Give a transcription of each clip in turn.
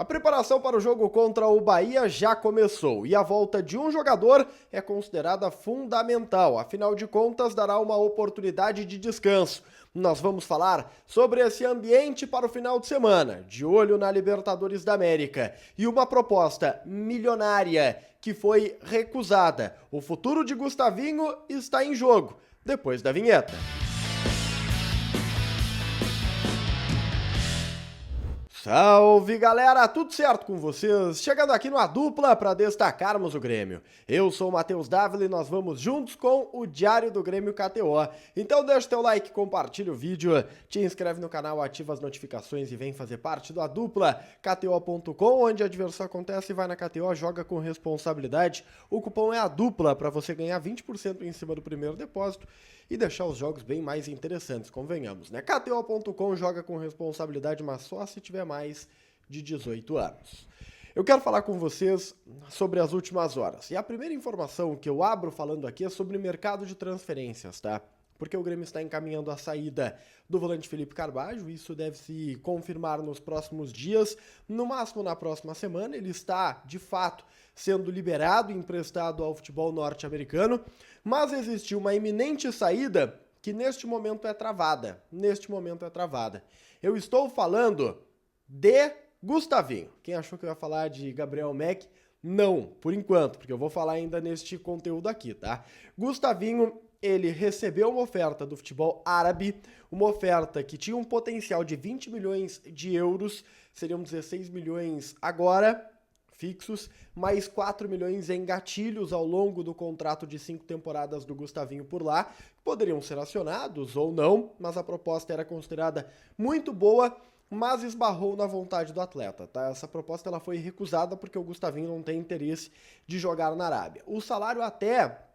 A preparação para o jogo contra o Bahia já começou e a volta de um jogador é considerada fundamental, afinal de contas dará uma oportunidade de descanso. Nós vamos falar sobre esse ambiente para o final de semana, de olho na Libertadores da América e uma proposta milionária que foi recusada. O futuro de Gustavinho está em jogo, depois da vinheta. Salve galera, tudo certo com vocês? Chegando aqui numa dupla para destacarmos o Grêmio. Eu sou o Matheus Dávila e nós vamos juntos com o Diário do Grêmio KTO. Então deixa teu like, compartilha o vídeo, te inscreve no canal, ativa as notificações e vem fazer parte da dupla KTO.com, onde a diversão acontece e vai na KTO, joga com responsabilidade. O cupom é a dupla para você ganhar 20% em cima do primeiro depósito e deixar os jogos bem mais interessantes, convenhamos, né? KTO.com joga com responsabilidade, mas só se tiver mais de 18 anos. Eu quero falar com vocês sobre as últimas horas. E a primeira informação que eu abro falando aqui é sobre o mercado de transferências, tá? Porque o Grêmio está encaminhando a saída do volante Felipe Carvalho, isso deve se confirmar nos próximos dias, no máximo na próxima semana. Ele está, de fato, sendo liberado e emprestado ao futebol norte-americano, mas existiu uma iminente saída que neste momento é travada. Eu estou falando de Gustavinho. Quem achou que eu ia falar de Gabriel Mack? Não, por enquanto, porque eu vou falar ainda neste conteúdo aqui, tá? Gustavinho, ele recebeu uma oferta do futebol árabe, uma oferta que tinha um potencial de 20 milhões de euros, seriam 16 milhões agora, fixos, mais 4 milhões em gatilhos ao longo do contrato de 5 temporadas do Gustavinho por lá, poderiam ser acionados ou não, mas a proposta era considerada muito boa, mas esbarrou na vontade do atleta, tá? Essa proposta ela foi recusada porque o Gustavinho não tem interesse de jogar na Arábia. O salário até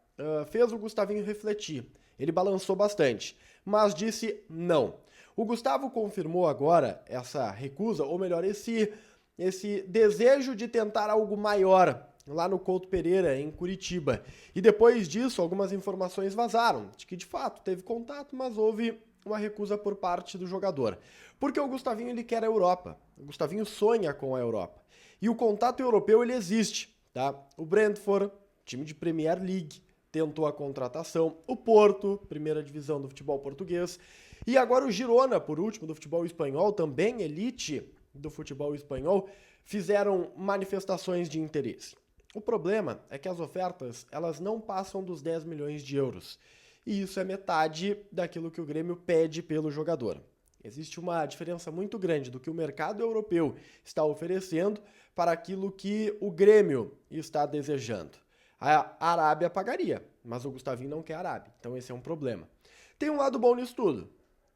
fez o Gustavinho refletir, ele balançou bastante, mas disse não. O Gustavo confirmou agora essa recusa, ou melhor, esse desejo de tentar algo maior lá no Couto Pereira, em Curitiba. E depois disso, algumas informações vazaram, de que de fato teve contato, mas houve uma recusa por parte do jogador. Porque o Gustavinho ele quer a Europa, o Gustavinho sonha com a Europa. E o contato europeu ele existe, tá? O Brentford, time de Premier League, tentou a contratação, o Porto, primeira divisão do futebol português, e agora o Girona, por último, do futebol espanhol, também elite do futebol espanhol, fizeram manifestações de interesse. O problema é que as ofertas, elas não passam dos 10 milhões de euros. E isso é metade daquilo que o Grêmio pede pelo jogador. Existe uma diferença muito grande do que o mercado europeu está oferecendo para aquilo que o Grêmio está desejando. A Arábia pagaria, mas o Gustavinho não quer a Arábia, então esse é um problema. Tem um lado bom nisso tudo.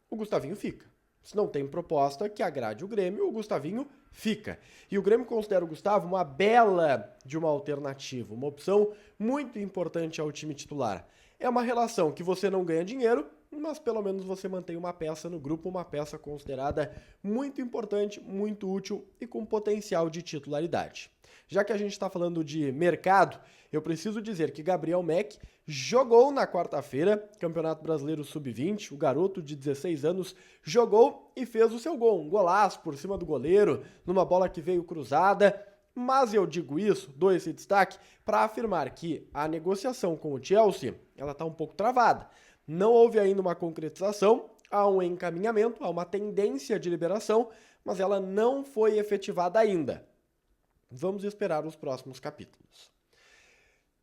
O Gustavinho fica. Se não tem proposta que agrade o Grêmio, o Gustavinho fica. E o Grêmio considera o Gustavo uma bela de uma alternativa, uma opção muito importante ao time titular. É uma relação que você não ganha dinheiro, mas pelo menos você mantém uma peça no grupo, uma peça considerada muito importante, muito útil e com potencial de titularidade. Já que a gente está falando de mercado, eu preciso dizer que Gabriel Mack jogou na quarta-feira, Campeonato Brasileiro Sub-20, o garoto de 16 anos jogou e fez o seu gol, um golaço por cima do goleiro, numa bola que veio cruzada, mas eu digo isso, dou esse destaque, para afirmar que a negociação com o Chelsea, ela está um pouco travada. Não houve ainda uma concretização, há um encaminhamento, há uma tendência de liberação, mas ela não foi efetivada ainda. Vamos esperar os próximos capítulos.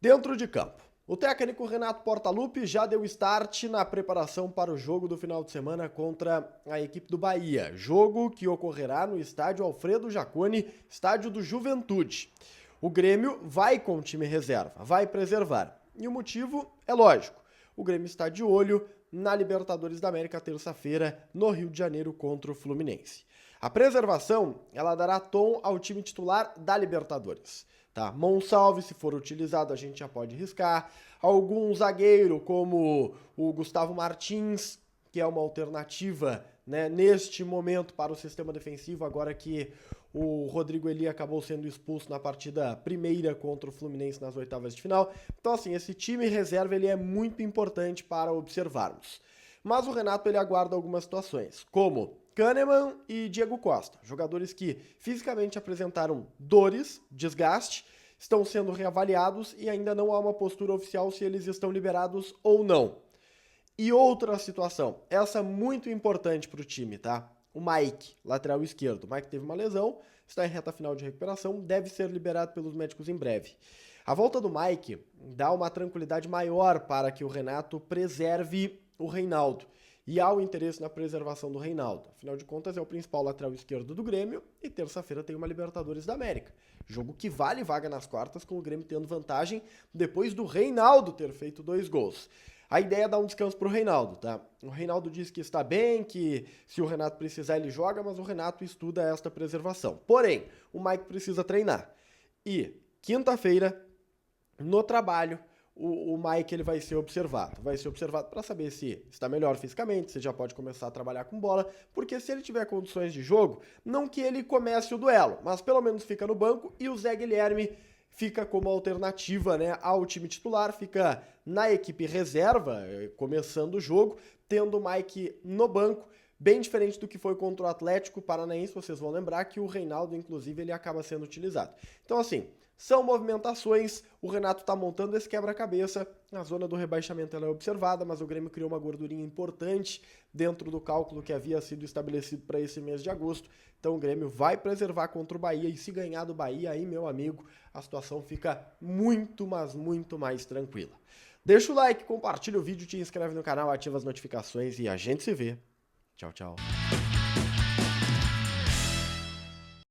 Dentro de campo, o técnico Renato Portaluppi já deu start na preparação para o jogo do final de semana contra a equipe do Bahia. Jogo que ocorrerá no estádio Alfredo Jaconi, estádio do Juventude. O Grêmio vai com o time reserva, vai preservar. E o motivo é lógico. O Grêmio está de olho na Libertadores da América terça-feira no Rio de Janeiro contra o Fluminense. A preservação, ela dará tom ao time titular da Libertadores. Tá? Monsalve, se for utilizado, a gente já pode riscar. Algum zagueiro, como o Gustavo Martins, que é uma alternativa, né, neste momento para o sistema defensivo, agora que o Rodrigo Eli acabou sendo expulso na partida primeira contra o Fluminense nas oitavas de final. Então, assim, esse time reserva ele é muito importante para observarmos. Mas o Renato ele aguarda algumas situações, como Kahneman e Diego Costa, jogadores que fisicamente apresentaram dores, desgaste, estão sendo reavaliados e ainda não há uma postura oficial se eles estão liberados ou não. E outra situação, essa muito importante para o time, tá? O Mike, lateral esquerdo. O Mike teve uma lesão, está em reta final de recuperação, deve ser liberado pelos médicos em breve. A volta do Mike dá uma tranquilidade maior para que o Renato preserve o Reinaldo. E há o interesse na preservação do Reinaldo. Afinal de contas, é o principal lateral esquerdo do Grêmio e terça-feira tem uma Libertadores da América. Jogo que vale vaga nas quartas, com o Grêmio tendo vantagem depois do Reinaldo ter feito 2 gols. A ideia é dar um descanso pro Reinaldo, tá? O Reinaldo diz que está bem, que se o Renato precisar ele joga, mas o Renato estuda esta preservação. Porém, o Mike precisa treinar. E quinta-feira, no trabalho, o Mike ele vai ser observado. Vai ser observado para saber se está melhor fisicamente, se já pode começar a trabalhar com bola, porque se ele tiver condições de jogo, não que ele comece o duelo, mas pelo menos fica no banco e o Zé Guilherme fica como alternativa, né, ao time titular, fica na equipe reserva, começando o jogo, tendo o Mike no banco, bem diferente do que foi contra o Atlético Paranaense. Vocês vão lembrar que o Reinaldo, inclusive, ele acaba sendo utilizado. Então, assim, são movimentações, o Renato está montando esse quebra-cabeça, a zona do rebaixamento ela é observada, mas o Grêmio criou uma gordurinha importante dentro do cálculo que havia sido estabelecido para esse mês de agosto. Então o Grêmio vai preservar contra o Bahia, e se ganhar do Bahia, aí, meu amigo, a situação fica muito, mas muito mais tranquila. Deixa o like, compartilha o vídeo, te inscreve no canal, ativa as notificações e a gente se vê. Tchau, tchau.